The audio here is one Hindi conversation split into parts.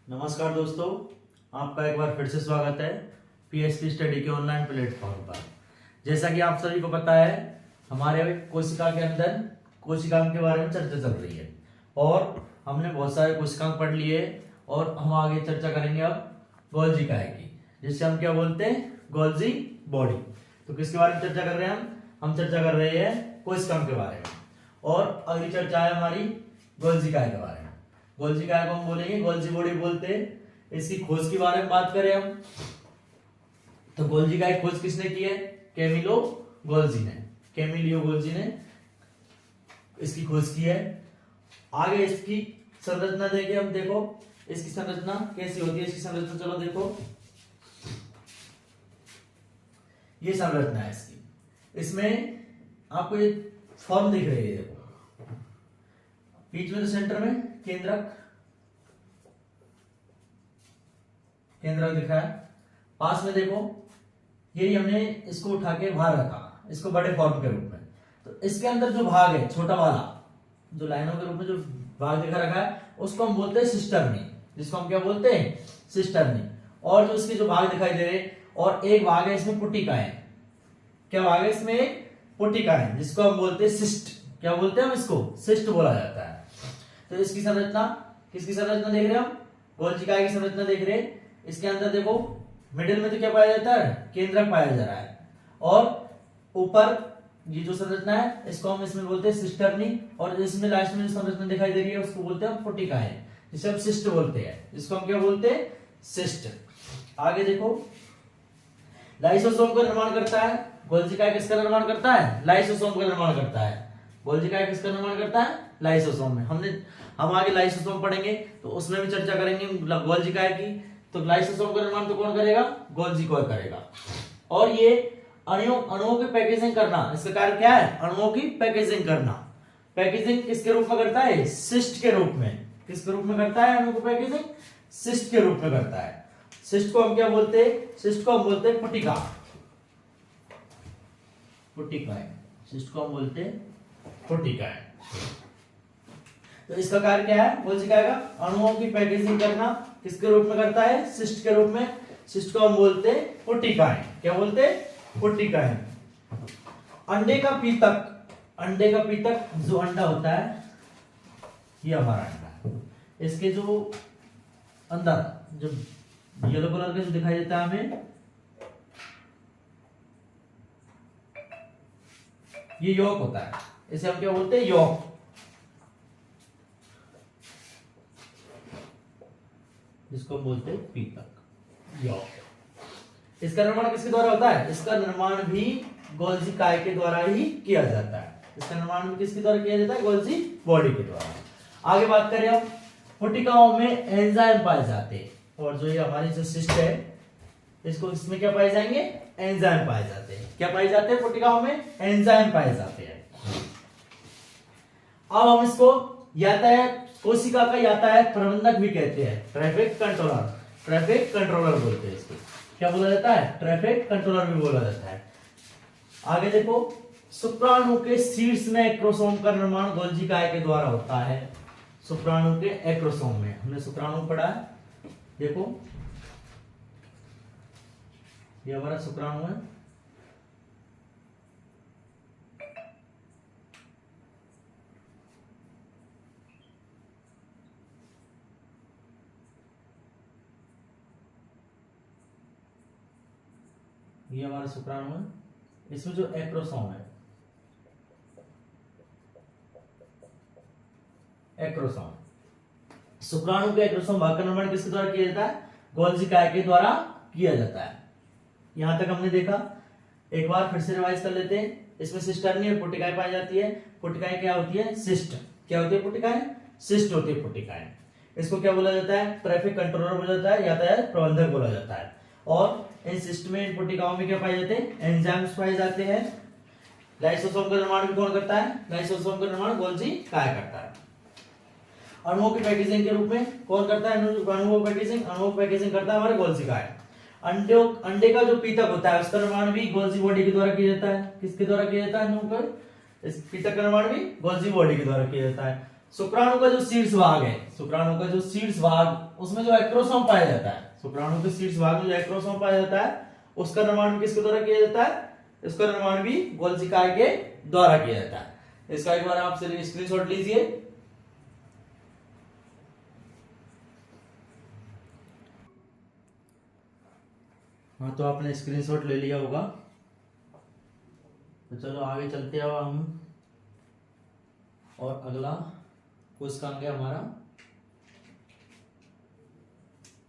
नमस्कार दोस्तों, आपका एक बार फिर से स्वागत है पीएचडी स्टडी के ऑनलाइन प्लेटफॉर्म पर। जैसा कि आप सभी को पता है, हमारे कोशिका के अंदर कोशिकांग के बारे में चर्चा चल रही है और हमने बहुत सारे कोशिकांग पढ़ लिए और हम आगे चर्चा करेंगे अब गोल्जी काय की, जिससे हम क्या बोलते हैं, गोल्जी बॉडी। तो किसके बारे में चर्चा कर रहे हैं हम चर्चा कर रहे हैं कोशिकांग के बारे में और अगली चर्चा है हमारी गोल्जी काय के बारे में। गोल्जी काय को हम बोलेंगे गोल्जी बॉडी बोलते हैं। इसकी खोज के बारे में बात करें हम तो गोल्जी काय खोज किसने की है? कैमिलो गोल्जी ने इसकी खोज की है। आगे इसकी संरचना देखें हम, देखो इसकी संरचना कैसी होती है। इसकी संरचना चलो देखो, ये संरचना है इसकी। इसमें आपको ये फॉर्म दिख रही है, देखो बीच में तो सेंटर में केंद्रक दिखा है। पास में देखो, यही हमने इसको उठा के बाहर रखा, इसको बड़े फॉर्म के रूप में। तो इसके अंदर जो भाग है, छोटा वाला जो लाइनों के रूप में जो भाग दिखा रखा है, उसको हम बोलते हैं सिस्टर्नी, जिसको हम क्या बोलते हैं, सिस्टर्नी। और जो इसके जो भाग दिखाई दे रहे हैं, और एक भाग है इसमें पुटिकाएं। क्या भाग है इसमें? एक पुटिकाएं, जिसको हम बोलते हैं सिस्ट। क्या बोलते हैं हम इसको? सिस्ट बोला जाता है। तो इसकी संरचना, किसकी संरचना देख रहे हैं हम? गोल्जी काय की संरचना देख रहे हैं। इसके अंदर देखो मिडिल में तो क्या पाया जाता है? केंद्रक पाया जा रहा है। और ऊपर ये जो संरचना है, इसको हम इसमें बोलते हैं सिस्टर्नी। और इसमें लास्ट में जो संरचना दिखाई दे रही है, उसको बोलते हैं हम पुटिकाएं, जिसे हम सिस्ट बोलते हैं। इसको हम क्या बोलते हैं? सिस्ट। आगे देखो, लाइसोसोम का निर्माण करता है गोल्जी काय। किसका निर्माण करता है? लाइसोसोम का निर्माण करता है। गोल्जी काय किसका निर्माण करता है? लाइसोसोम में। हम आगे लाइसोसोम पढ़ेंगे तो उसमें भी चर्चा करेंगे गोल्जी काय की। तो लाइसोसोम का निर्माण तो कौन करेगा? गोल्जी काय करेगा। और ये अणुओं की पैकेजिंग करना, इसका कार्य क्या है? अणुओं की पैकेजिंग करना। पैकेजिंग किसके रूप में करता है? सिस्ट के रूप में। किसके रूप में करता है अणु को पैकेजिंग? सिस्ट के रूप में करता है। सिस्ट को हम क्या बोलते हैं? सिस्ट को हम बोलते हैं पुटिका। सिस्ट को हम बोलते हैं पुटिका। तो इसका कार्य क्या है गोल्जी काय का? अणुओं की पैकेजिंग करना। किसके रूप में करता है? सिस्ट के रूप में। सिस्ट को हम बोलते हैं पुटिकाएं। क्या बोलते हैं? पुटिकाएं। अंडे का पीतक जो अंडा होता है, ये हमारा अंडा है। इसके जो अंदर जो येलो कलर का जो दिखाई देता है हमें, ये यॉक होता है। इसे हम क्या बोलते हैं? यॉक। जिसको बोलते हैं पीतक, यॉक। इसका निर्माण किसके द्वारा होता है? इसका निर्माण भी गोल्जी काय के द्वारा ही किया जाता है। इसका निर्माण भी किसके द्वारा किया जाता है? गोल्जी बॉडी के द्वारा। आगे बात करें हम, पुटिकाओं में एंजाइम पाए जाते हैं। और जो ये हमारी जो सिस्ट है, इसको इसमें क्या पाए जाएंगे? एंजाइम पाए जाते हैं। क्या पाए जाते हैं? पुटिकाओं में एंजाइम पाए जाते हैं। अब हम इसको यातायात, कोशिका का यातायात प्रबंधक भी कहते हैं। ट्रैफिक कंट्रोलर बोलते हैं इसको। क्या बोला जाता है? ट्रैफिक कंट्रोलर भी बोला जाता है। आगे देखो, शुक्राणु के शीर्ष में एक्रोसोम का निर्माण गोल्जी काय के द्वारा होता है। शुक्राणु के एक्रोसोम में, हमने शुक्राणु पढ़ा है। देखो ये हमारा शुक्राणु है। ये हमारा शुक्राणु है। इसमें जो एक्रोसोम है, शुक्राणु के एक्रोसोम भाग का निर्माण किसके द्वारा किया जाता है? गोल्जी काय के द्वारा किया जाता है। यहां तक हमने देखा। एक बार फिर से रिवाइज कर लेते हैं। इसमें सिस्टर्नी और पुटिकाएं पाई जाती है। पुटिकाएं क्या होती है? सिस्ट। क्या होती है पुटिकाएं? सिस्ट होती है पुटिकाएं। इसको क्या बोला जाता है? ट्रैफिक कंट्रोलर बोला जाता है, यातायात प्रबंधक बोला जाता है। और इन सिस्ट में, इन पुटिकाओं में क्या पाए जाते हैं? एंजाइम्स पाए जाते हैं। लाइसोसोम का निर्माण भी कौन करता है? लाइसोसोम का निर्माण गोल्जी काय करता है। अणुओं की पैकेजिंग के रूप में कौन करता है? अणुओं की पैकेजिंग करता है हमारे गोल्जी काय। अंडे का जो पीतक होता है, उसका निर्माण भी गोल्जी बॉडी के द्वारा किया जाता है। किसके द्वारा किया जाता है? इस पीतक का निर्माण भी गोल्जी बॉडी के द्वारा किया जाता है। शुक्राणु का जो शीर्ष भाग है, शुक्राणु का जो शीर्ष भाग, उसमें जो एक्रोसोम पाया जाता है, शुक्राणु के शीर्ष भाग में जो एक्रोसोम पाया जाता है, उसका निर्माण किसके द्वारा किया जाता है? इसका निर्माण भी गोल्जी काय के द्वारा किया जाता है। इसका एक बार आप स्क्रीनशॉट लीजिए। हाँ, तो आपने स्क्रीनशॉट ले लिया होगा। तो चलो आगे चलते हैं हम, और अगला कोशिकांग है हमारा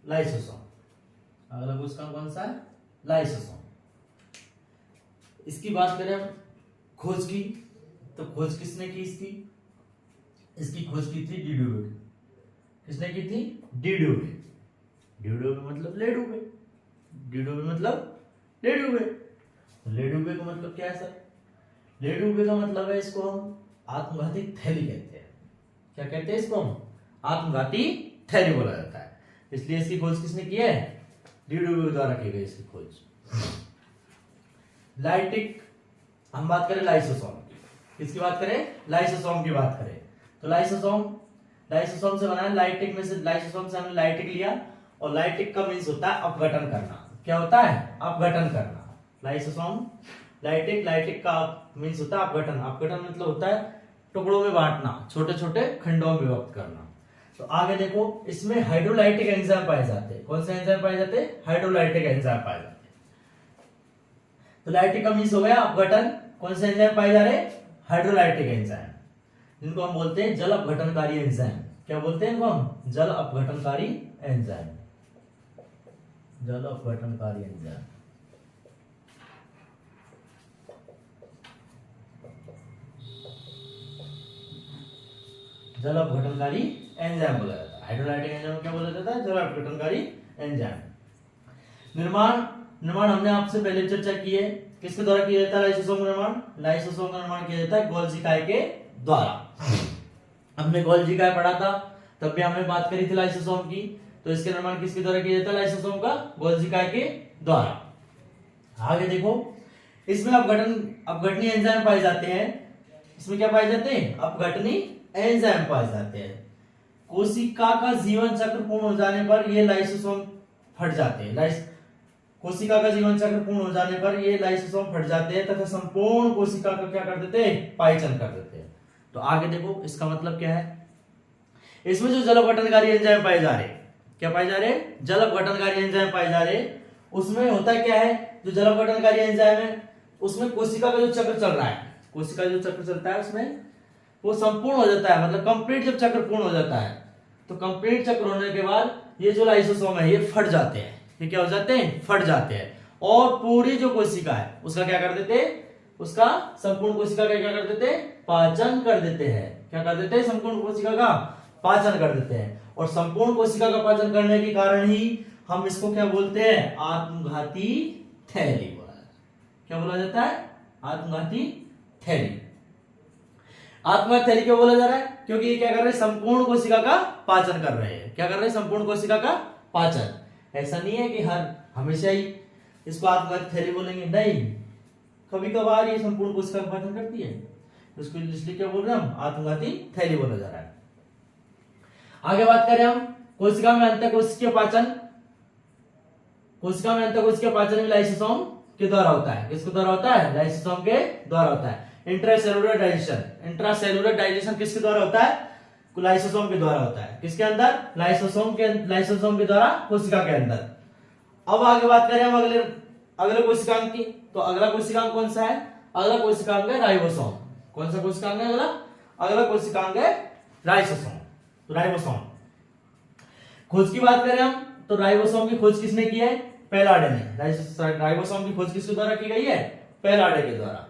लाइसोसोम। अगला कोशिकांग कौन सा है? लाइसोसोम। इसकी बात करें हम खोज की, तो खोज किसने की इसकी? इसकी खोज की थी डी ड्यूबे। किसने की थी? डी ड्यूबे। डी ड्यूबे मतलब ले ड्यूबे, डी ड्यूबे मतलब ले ड्यूबे। तो ले ड्यूबे का मतलब क्या है सर? ले ड्यूबे का मतलब है, इसको हम आत्मघाती थैली कहते हैं। क्या कहते हैं इसको? हम आत्मघाती थैली बोला जाता है। इसलिए इसकी खोज किसने की है? डी ड्यूबे द्वारा की गई इसकी खोज। लाइटिक, हम बात करें लाइसोसोम की। किसकी बात करें? लाइसोसोम की बात करें तो लाइसोसोम से बना है। लाइटिक में से, लाइसोसोम से हमने लाइटिक लिया, और लाइटिक का मीन्स होता है अपघटन करना। क्या होता है? अपघटन करना। लाइसोसोम, लाइटिक का मीन्स होता है अपघटन। अपघटन मतलब होता है टुकड़ों में बांटना, छोटे छोटे खंडों में विभक्त करना। तो आगे देखो, इसमें हाइड्रोलाइटिक एंजाइम पाए जाते हैं। कौन से एंजाइम पाए जाते हैं? हाइड्रोलाइटिक एंजाइम पाए जाते हैं। तो लाइटिक का मीन्स हो गया अपघटन। कौन से एंजाइम पाए जा रहे हैं? हाइड्रोलाइटिक एंजाइम, जिनको हम बोलते हैं जल अपघटनकारी एंजाइम। क्या बोलते हैं इनको हम? जल अपघटनकारी एंजाइम। जल अपघटनकारी एंजाइम। जल अपघटनकारी एंजाइम बोला जाता है। हाइड्रोलाइटिक एंजाइम क्या बोला जाता है? जल अपघटनकारी एंजाइम। निर्माण हमने आपसे पहले चर्चा की है। किसके द्वारा किया जाता है लाइसोसोम का निर्माण? लाइसोसोम का निर्माण किया जाता है गोल्जी काय के द्वारा। हमने गोल्जी काय पढ़ा था, तब भी हमने बात करी थी लाइसोसोम की। तो इसके निर्माण किसके द्वारा किया जाता है? लाइसोसोम का गोल्जी काय के द्वारा। आगे देखो, इसमें अपघटनी एंजाइम पाए जाते हैं। इसमें क्या पाए जाते हैं? अपघटनी एंजाइम पाए जाते हैं। कोशिका का जीवन चक्र पूर्ण हो जाने पर ये लाइसोसोम फट जाते हैं। कोशिका का जीवन चक्र पूर्ण हो जाने पर ये लाइसोसोम फट जाते हैं तथा संपूर्ण कोशिका का क्या कर देते हैं? पायचन कर देते हैं। तो आगे देखो, इसका मतलब क्या है? इसमें जो जल अपघटनकारी एंजाइम पाए जा रहे हैं, क्या पाए जा रहे हैं? जल अपघटनकारी एंजाइम पाए जा रहे हैं। उसमें होता क्या है? जो जल अपघटनकारी एंजाइम है, उसमें कोशिका का जो चक्र चल रहा है, कोशिका जो चक्र चलता है उसमें वो संपूर्ण हो जाता है। मतलब कंप्लीट जब चक्र पूर्ण हो जाता है, तो कंप्लीट चक्र होने के बाद ये जो लाइसोसोम है ये फट जाते हैं। ये क्या हो जाते हैं? फट जाते हैं। और पूरी जो कोशिका है उसका क्या कर देते हैं? उसका संपूर्ण कोशिका का क्या कर देते हैं? पाचन कर देते हैं। क्या कर देते हैं? संपूर्ण कोशिका का पाचन कर देते हैं। और संपूर्ण कोशिका का पाचन करने के कारण ही हम इसको क्या बोलते हैं? आत्मघाती थैली बोला जाता है। क्या बोला जाता है? आत्मघाती थैली। आत्मघाती थैली क्यों बोला जा रहा है? क्योंकि ये क्या कर रहे हैं? संपूर्ण कोशिका का पाचन कर रहे हैं। क्या कर रहे हैं? संपूर्ण कोशिका का पाचन। ऐसा नहीं है कि हमेशा ही इसको आत्मघाती थैली बोलेंगे, नहीं, कभी कभार ये संपूर्ण कोशिका का पाचन करती है। उसको इसलिए क्या बोल रहे हैं हम? आत्मघाती थैली बोला जा रहा है। आगे बात करें हम कोशिका में अंतःकोशिकीय पाचन। कोशिका में अंतःकोशिकीय पाचन भी लाइसोसोम के द्वारा होता है। किसके द्वारा होता है? लाइसोसोम के द्वारा होता है। इंट्रासेलुलर डाइजेशन, इंट्रासेलुलर डाइजेशन किसके द्वारा होता है? लाइसोसोम के द्वारा होता है। किसके अंदर? लाइसोसोम के द्वारा कोशिका के अंदर। अब आगे बात करें हम अगले कोशिकांग की, तो अगला कोशिकांग कौन सा है? अगला कोशिकांग है राइबोसोम। कौन सा कोशिकांग है अगला कोशिकांग है राइबोसोम। तो राइबोसोम खोज की बात करें हम, तो राइबोसोम की खोज किसने की है? पेलाडे ने। राइबोसोम की खोज किसके द्वारा की गई है? पेलाडे के द्वारा।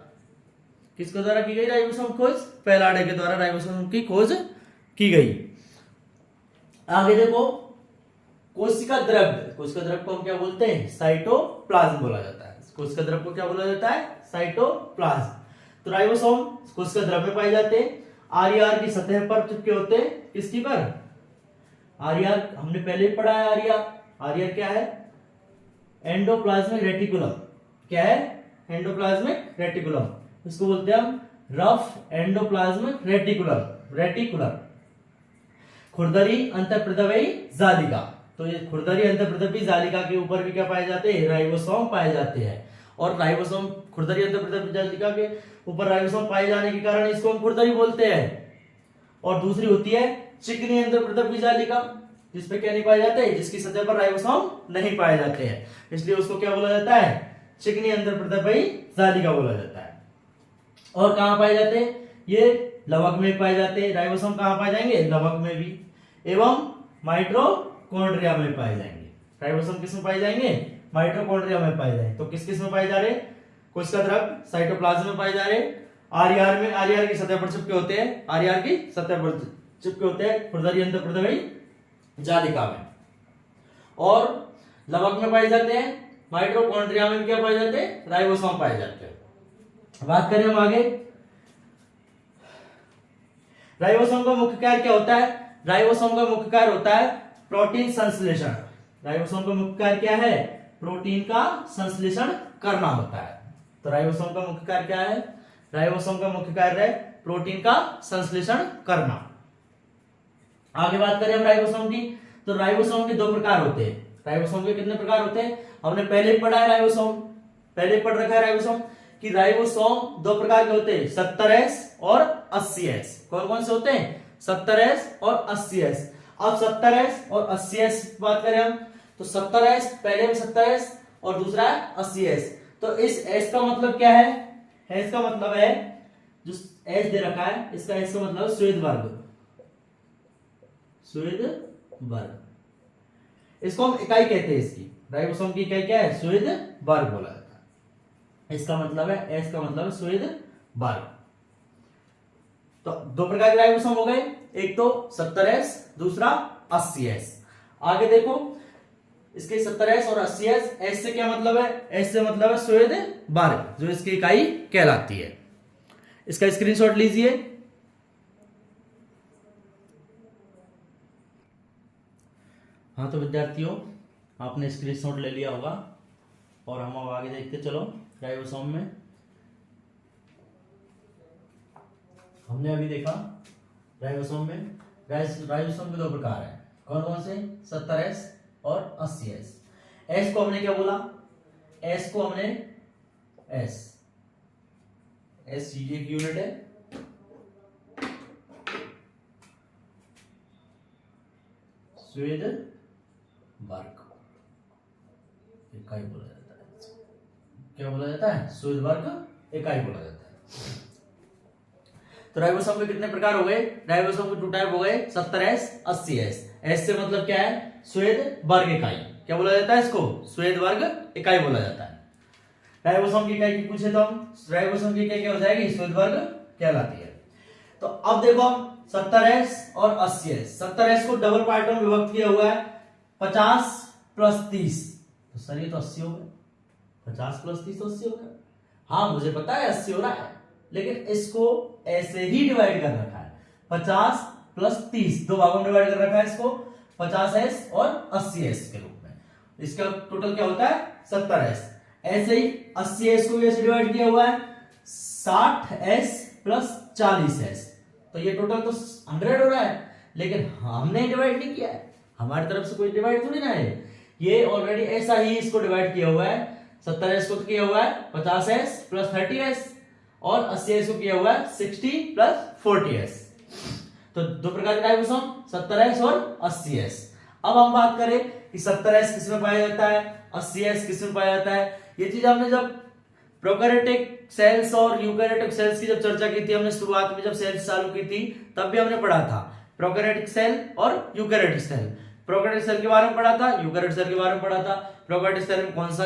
किसके द्वारा की गई राइबोसोम खोज? पेलाडे के द्वारा राइबोसोम की खोज की गई। आगे देखो, कोशिका द्रव्य। कोशिका द्रव्य को हम क्या बोलते हैं? साइटोप्लाज्म बोला जाता है। कोशिका द्रव्य को क्या बोला जाता है? साइटोप्लाज्म। तो राइबोसोम कोशिका द्रव्य में पाए जाते हैं। आरईआर की सतह पर चिपके होते हैं। किसकी पर? आरईआर हमने पहले ही पढ़ा है। आरईआर क्या है? Endoplasmic reticulum. क्या है? Endoplasmic reticulum. इसको बोलते हैं हम रफ एंडोप्लाज्मिक रेटिकुलर। खुरदरी अंतःप्रद्रवी जालिका। तो ये खुरदरी अंतःप्रद्रवी जालिका के ऊपर भी क्या पाए जाते हैं, राइबोसोम पाए जाते हैं। और राइबोसोम खुरदरी अंतःप्रद्रवी जालिका के ऊपर राइबोसोम पाए जाने के कारण इसको हम खुरदरी बोलते हैं। और दूसरी होती है चिकनी अंतःप्रद्रवी जालिका, जिसपे क्या नहीं पाए जाते, जिसकी सतह पर राइबोसोम नहीं पाए जाते हैं, इसलिए उसको क्या बोला जाता है, चिकनी अंतःप्रद्रवी जालिका बोला जाता है। और कहां पाए जाते हैं, ये लवक में पाए जाते हैं। राइबोसोम कहां पाए जाएंगे, लवक में भी, एवं माइटोकॉन्ड्रिया में पाए जाएंगे। राइबोसोम किस में पाए जाएंगे, माइटोकॉन्ड्रिया में पाए जाएंगे। तो किस किस में पाए जा रहे, कोशिका द्रव साइटोप्लाज्म में पाए जा रहे, आरईआर में, आरईआर की सतह पर चिपके होते हैं, आरईआर की सतह पर चिपके होते हैं खुरदरी अंतःप्रद्रवी जालिका में। और लवक में पाए जाते हैं, माइटोकॉन्ड्रिया में क्या पाए जाते हैं, राइबोसोम पाए जाते हैं। बात करें हम आगे, राइबोसोम का मुख्य कार्य क्या होता है, राइबोसोम का मुख्य कार्य होता है प्रोटीन संश्लेषण। राइबोसोम का मुख्य कार्य क्या है, प्रोटीन का संश्लेषण करना होता है। तो राइबोसोम का मुख्य कार्य क्या है, राइबोसोम का मुख्य कार्य है प्रोटीन का संश्लेषण करना। आगे बात करें हम राइबोसोम की, तो राइबोसोम के दो प्रकार होते हैं। राइबोसोम के कितने प्रकार होते हैं, हमने पहले ही पढ़ा है राइबोसोम, पहले पढ़ रखा है राइबोसोम कि राइबोसोम दो प्रकार के होते हैं, 70S और 80S। कौन कौन से होते हैं, 70S और 80S। अब 70S और 80S बात करें हम, तो 70S पहले में 70S और दूसरा है 80S। तो इस S का मतलब क्या है, S का मतलब है, जो S दे रखा है इसका S का मतलब श्वेत वर्ग, श्वेत वर्ग, इसको हम इकाई कहते हैं। इसकी राइबोसोम की इकाई क्या है, श्वेत वर्ग बोला जाता है। इसका मतलब है, S का मतलब है श्वेत वर्ग। तो दो प्रकार के राइबोसोम हो गए, एक तो 70S, दूसरा 80S। आगे देखो, इसके 70S और 80S, S से क्या मतलब है, S से मतलब है श्वेत वर्ग, जो इसकी इकाई कहलाती है। इसका स्क्रीनशॉट लीजिए। हाँ तो विद्यार्थियों, आपने स्क्रीनशॉट ले लिया होगा और हम अब आगे देखते चलो। राइबोसोम में हमने अभी देखा, राइबोसोम में राइबोसोम के दो प्रकार हैं, कौन कौन से, 70S और 80S। S को हमने क्या बोला, S को हमने S एक यूनिट है, श्वेत वर्ग इकाई बोला जाता है। क्या बोला जाता है, श्वेत वर्ग इकाई बोला जाता है। तो राइबोसोम के कितने प्रकार हो गए, राइबोसोम के टू टाइप हो गए, 70S 80S। S से मतलब क्या है, श्वेत वर्ग इकाई, क्या बोला जाता है इसको, श्वेत वर्ग इकाई बोला जाता है। राइबोसोम की इकाई की पूछे तो हम, राइबोसोम की इकाई क्या हो जाएगी, श्वेत वर्ग कहलाती है। तो अब देखो हम 70S और 80S। 70S को डबल पार्टों में विभक्त किया हुआ है, 50 + 30। तो सर ये तो 80 हो गए, 50 + 30 तो 80 हो गया। हाँ मुझे पता है 80 हो रहा है, लेकिन इसको ऐसे ही डिवाइड कर रखा है, 50 + 30 दो भागों में डिवाइड कर रखा है इसको, 50S और 80S के रूप में। इसका टोटल क्या होता है, 70S। ऐसे ही 80S को ऐसे डिवाइड किया हुआ है, 60S + 40S। तो ये टोटल तो 100 हो रहा है, लेकिन हमने डिवाइड नहीं किया है, हमारी तरफ से कोई डिवाइड थोड़ी ना है, ये ऑलरेडी ऐसा ही इसको डिवाइड किया हुआ है। 70S को किया हुआ है 50S + 30S और 80S को किया हुआ है 60 + 40S। तो दो प्रकार के राइबोसोम, 70S और 80S। अब हम बात करें कि 70S किस में पाया जाता है, 80S किस में पाया जाता है। ये चीज हमने जब प्रोकैरियोटिक सेल्स और यूकैरियोटिक सेल्स की जब चर्चा की थी, हमने शुरुआत में जब सेल्स चालू की थी तब भी हमने पढ़ा था प्रोकैरियोटिक सेल और यूकैरियोटिक सेल। प्रोकैरियोटिक सेल के बारे में पढ़ा था, यूकैरियोटिक सेल के बारे में पढ़ा था। प्रोकैरियोटिक सेल में कौन सा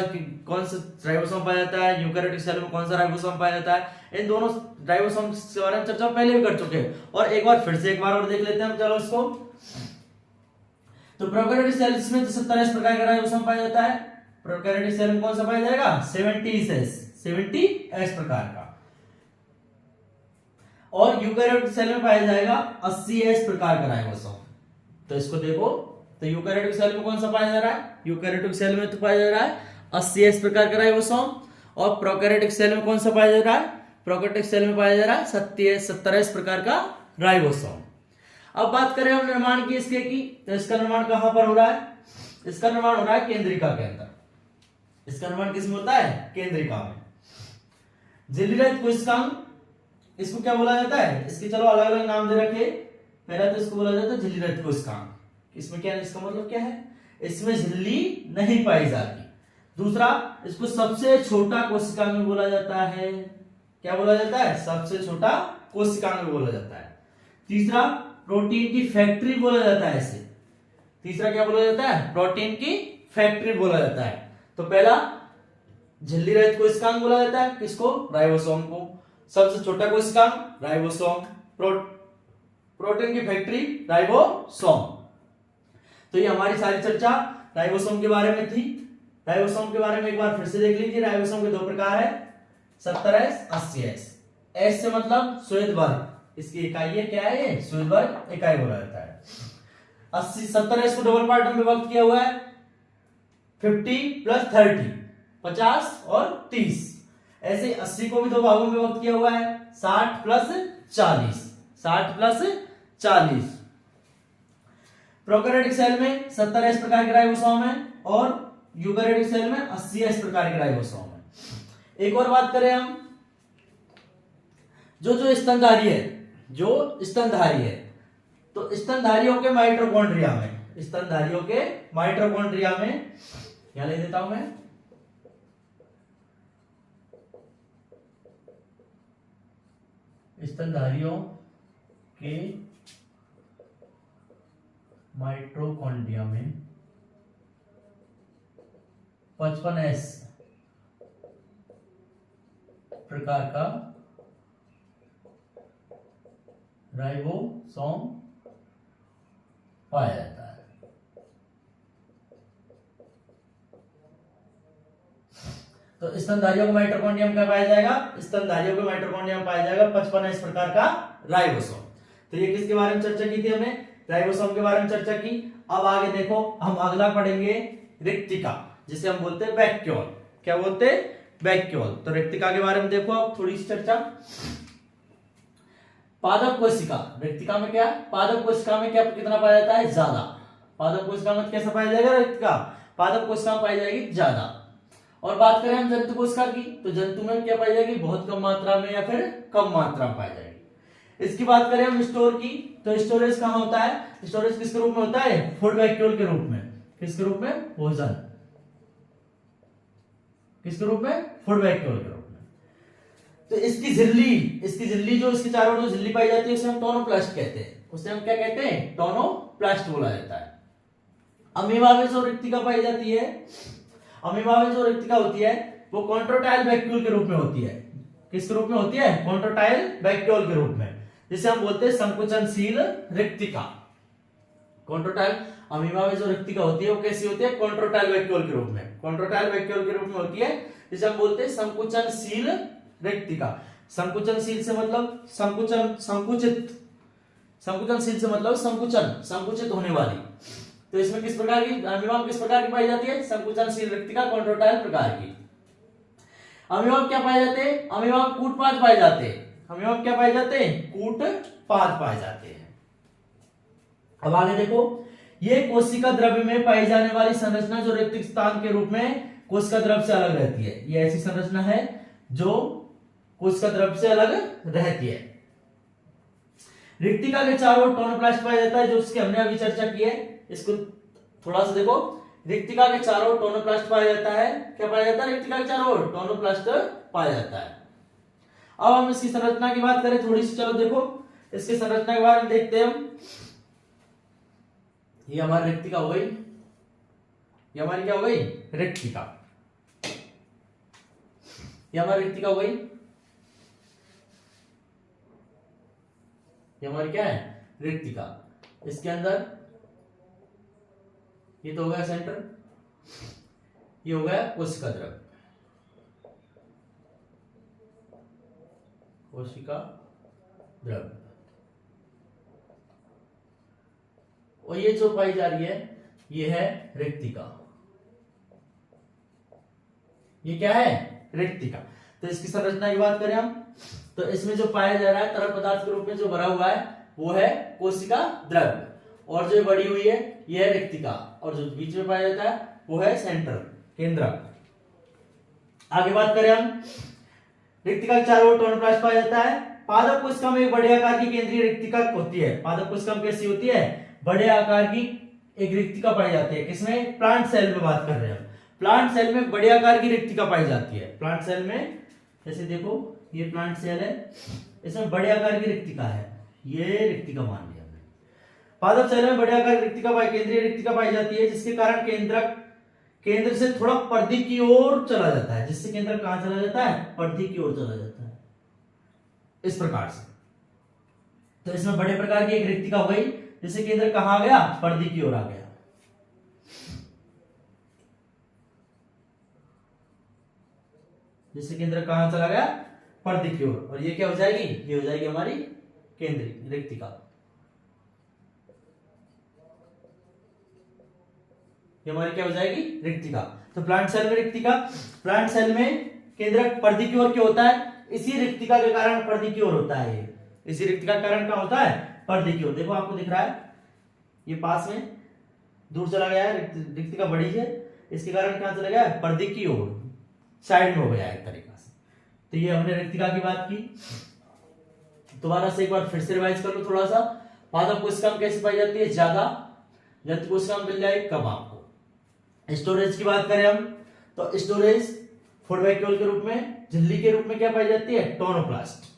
राइबोसोम पाया जाता है, यूकैरियोटिक सेल में कौन सा राइबोसोम पाया जाता है। इन दोनों राइबोसोम के बारे में चर्चा पहले भी कर चुके हैं, और एक बार फिर से एक बार और देख लेते हैं हम, चलो इसको। तो प्रोकैरियोटिक सेल्स में 70 प्रकार का राइबोसोम पाया जाता है। प्रोकैरियोटिक सेल में कौन सा पाया जाएगा, 70S प्रकार का। और यूकैरियोटिक सेल में पाया जाएगा 80S प्रकार का राइबोसोम। तो इसको देखो, तो यूकैरियोटिक सेल में कौन सा पाया जा रहा है, यूकैरियोटिक सेल में तो पाया जा रहा है 80S प्रकार का राइबोसोम। और प्रोकैरियोटिक सेल में कौन सा पाया जा रहा है, प्रोकैरियोटिक सेल में पाया जा रहा है 70S प्रकार का राइबोसोम। अब बात करें हम निर्माण की इसके की, तो इसका निर्माण कहां पर हो रहा है? इसका निर्माण हो रहा है केंद्रिका के अंदर। इसका निर्माण किसमें होता है? केंद्रिका में। झिल्ली रहित कोशिकांग, इसको क्या बोला जाता है? इसके चलो अलग अलग नाम दे रखे। पहला तो इसको बोला जाता है झिल्ली रहित कोशिकांग। इसमें क्या है? इसका मतलब क्या है? इसमें झिल्ली नहीं पाई जाती। दूसरा, इसको सबसे छोटा कोशिकांग भी बोला जाता है। क्या बोला जाता है? सबसे छोटा कोशिकांग भी बोला जाता है। तीसरा, प्रोटीन की फैक्ट्री बोला जाता है इसे। तीसरा क्या बोला जाता है? प्रोटीन की फैक्ट्री बोला जाता है। तो पहला झिल्ली रहित कोशिकांग बोला जाता है किसको? राइबोसोम को। सबसे छोटा कोशिकांग राइबोसोम, प्रोटीन की फैक्ट्री राइबोसोम। तो ये हमारी सारी चर्चा राइबोसोम के बारे में थी। राइबोसोम के बारे में एक बार फिर से देख लीजिए। राइबोसोम के दो प्रकार है, 70S, 80S। एस से मतलब श्वेत वर्ग, इसकी इकाई है क्या है? ये श्वेत वर्ग इकाई बोला जाता है। 70S को डबल पार्ट में विभक्त किया हुआ है, 50 + 30, 50 और 30। ऐसे 80 को भी दो भागों में विभक्त किया हुआ है, 60 + 40, 60 + 40। प्रोकैरियोटिक सेल में 70S प्रकार के राइबोसोम है और यूकैरियोटिक सेल में 80S प्रकार के राइबोसोम है। एक और बात करें हम, जो स्तनधारी है, जो स्तनधारी है, तो स्तनधारियों के माइटोकॉन्ड्रिया में, स्तनधारियों के माइटोकॉन्ड्रिया में, यहां ले देता हूं मैं, स्तनधारियों के माइटोकॉन्ड्रिया में 55S प्रकार का राइबोसोम पाया जाता है। तो स्तनधारियों के माइटोकॉन्ड्रिया में क्या पाया जाएगा? स्तनधारियों के माइटोकॉन्ड्रिया में पाया जाएगा 55S प्रकार का राइबोसोम। तो ये किसके बारे में चर्चा की थी हमने? राइबोसोम के बारे में चर्चा की। अब आगे देखो, हम अगला पढ़ेंगे रिक्तिका, जिसे हम बोलते हैं वैक्यूल। क्या बोलते हैं? वैक्यूल। तो रिक्तिका के बारे में देखो अब थोड़ी सी चर्चा। पादप कोशिका, रिक्तिका में क्या? पादप कोशिका में क्या कितना पाया जाता है? ज्यादा। पादप कोशिका में कैसा पाया जाएगा? रिक्तिका पादप कोशिका में पाई जाएगी ज्यादा। और बात करें हम जंतु कोशिका की, तो जंतु में क्या पाई जाएगी? बहुत कम मात्रा में या फिर कम मात्रा में पाई जाएगी। इसकी बात करें हम स्टोर की, तो स्टोरेज कहां होता है? स्टोरेज किसके रूप में होता है? फूड वैक्यूल के रूप में। किसके रूप में? भोजन। किसके रूप में? फूड वैक्यूल के रूप में। तो इसकी झिल्ली जो इसके चारों ओर जो झिल्ली पाई जाती है उसे हम टोनोप्लास्ट कहते हैं। उसे हम क्या कहते हैं? टोनोप्लास्ट बोला जाता है। अमीबा में जो रिक्तिका पाई जाती है, अमीबा में जो रिक्तिका होती है वो कॉन्ट्रोटाइल वैक्यूल के रूप में होती है। किसके रूप में होती है? कॉन्ट्रोटाइल वैक्यूल के रूप में, जिसे हम बोलते हैं संकुचनशील रिक्तिका। कॉन्ट्रोटाइल अमीबा में जो रिक्तिका होती है वो कैसी होती है? कॉन्ट्रोटाइल वैक्यूल के रूप में। कॉन्ट्रोटाइल वैक्यूल के रूप में होती है, जिसे हम बोलते हैं संकुचनशील रिक्तिका। संकुचनशील से मतलब संकुचित, संकुचनशील से मतलब संकुचित होने वाली। तो इसमें किस प्रकार की अमीबा किस प्रकार की पाई जाती है? संकुचनशील रिक्तिका, कॉन्ट्रोटाइल प्रकार की। अमीबा क्या पाए जाते हैं? अमीबा कूटपाद पाए जाते हैं। अमीबा क्या पाए जाते हैं? कूटपाद पाए जाते हैं। अब आगे देखो, ये कोशिका द्रव्य में पाई जाने वाली संरचना जो रिक्तिक स्थान के रूप में कोशिका द्रव्य से अलग रहती है। ये ऐसी संरचना है जो कोशिका द्रव्य से अलग रहती है। रिक्तिका के चारों ओर टोनोप्लास्ट पाया जाता है, जो उसकी हमने अभी चर्चा की है। इसको थोड़ा सा देखो, रिक्तिका के चारों ओर टोनोप्लास्ट पाया जाता है। क्या पाया जाता है? रिक्तिका के चारों ओर टोनोप्लास्ट पाया जाता है। अब हम इसकी संरचना की बात करें थोड़ी सी, चलो देखो इसकी संरचना के बारे में देखते हैं हम। ये हमारी रिक्तिका हो गई, ये हमारी क्या हो गई? रिक्तिका। ये हमारी रिक्तिका हो गई, ये हमारी क्या है? रिक्तिका। इसके अंदर ये तो हो गया सेंटर, ये हो गया कोशिका द्रव्य, कोशिका द्रव्य। और ये जो पाई जा रही है ये है रिक्तिका। ये क्या है? रिक्तिका। तो इसकी संरचना की बात करें हम, तो इसमें जो पाया जा रहा है तरल पदार्थ के रूप में जो भरा हुआ है वो है कोशिका द्रव्य, और जो बड़ी हुई है ये है रिक्तिका, और जो बीच में पाया जाता है वो है सेंटर, केंद्रक। आगे बात करें हम, रिक्तिका के चारों ओर टोनोप्लास्ट पाया जाता है। पादप कोशिका में एक बड़े आकार की केंद्रीय रिक्तिका होती है। पादप कोशिका में कैसी होती है? बड़े आकार की एक रिक्तिका पाई जाती है। किसमें? प्लांट सेल में बात कर रहे हैं हम। प्लांट सेल में बड़े आकार की रिक्तिका पाई जाती है। प्लांट सेल में जैसे देखो ये प्लांट सेल है, इसमें बड़े आकार की रिक्तिका है, ये रिक्तिका मान लिया हमने। पादप सेल में बड़े आकार की रिक्तिका केंद्रीय रिक्तिका पाई जाती है, जिसके कारण केंद्रक केंद्र से थोड़ा परिधि की ओर चला जाता है। जिससे केंद्र कहां चला जाता है? परिधि की ओर चला जाता है, इस प्रकार से। तो इसमें बड़े प्रकार की एक रिक्तिका हो गई, जिससे केंद्र कहां आ गया? परिधि की ओर आ गया। जिससे केंद्र कहां चला गया? परिधि की ओर, और ये क्या हो जाएगी? ये हो जाएगी हमारी केंद्रीय रिक्तिका। ये हमारी क्या हो जाएगी? रिक्तिका। तो प्लांट सेल में रिक्तिका, प्लांट सेल में केंद्रक परिधि की ओर क्यों होता है? इसी रिक्तिका के कारण परिधि की ओर होता है। इसी रिक्तिका के कारण क्या होता है? परिधि की ओर। देखो आपको दिख रहा है ये पास में दूर चला गया है, रिक्तिका बड़ी है, इसके कारण क्या चला गया? परिधि की ओर, साइड में हो गया एक तरीका से। तो ये हमने रिक्तिका की बात की। दोबारा से एक बार फिर से रिवाइज कर लो थोड़ा सा। पादप कोशिका में कैसे पाई जाती है? ज्यादा। जंतु कोशिका में मिल जाए कब आपको। स्टोरेज की बात करें हम, तो स्टोरेज फूड वैक्यूल के रूप में, झिल्ली के रूप में क्या पाई जाती है? टोनोप्लास्ट।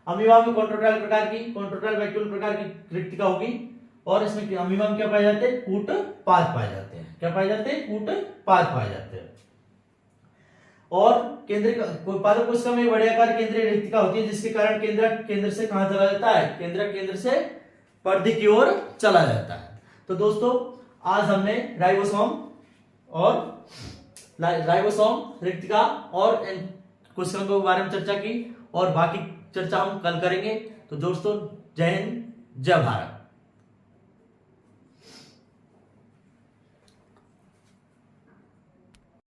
अमीबा में कॉन्ट्रोटैल प्रकार की, कॉन्ट्रोटैल वैक्यूल प्रकार की रिक्तिका होगी, और इसमें अमीबा में क्या पाए जाते हैं? कूट पाद पाए जाते हैं। क्या पाए जाते हैं? कूट पाद पाए जाते हैं। और पादप कोशिका में बड़े आकार केंद्रीय रिक्तिका होती है, जिसके कारण केंद्र से कहां चला जाता है? केंद्र से परिधि की ओर चला जाता है। तो दोस्तों आज हमने राइबोसोम रिक्तिका और कोशिकाओं के बारे में चर्चा की, और बाकी चर्चा हम कल करेंगे। तो दोस्तों जय हिंद, जय भारत।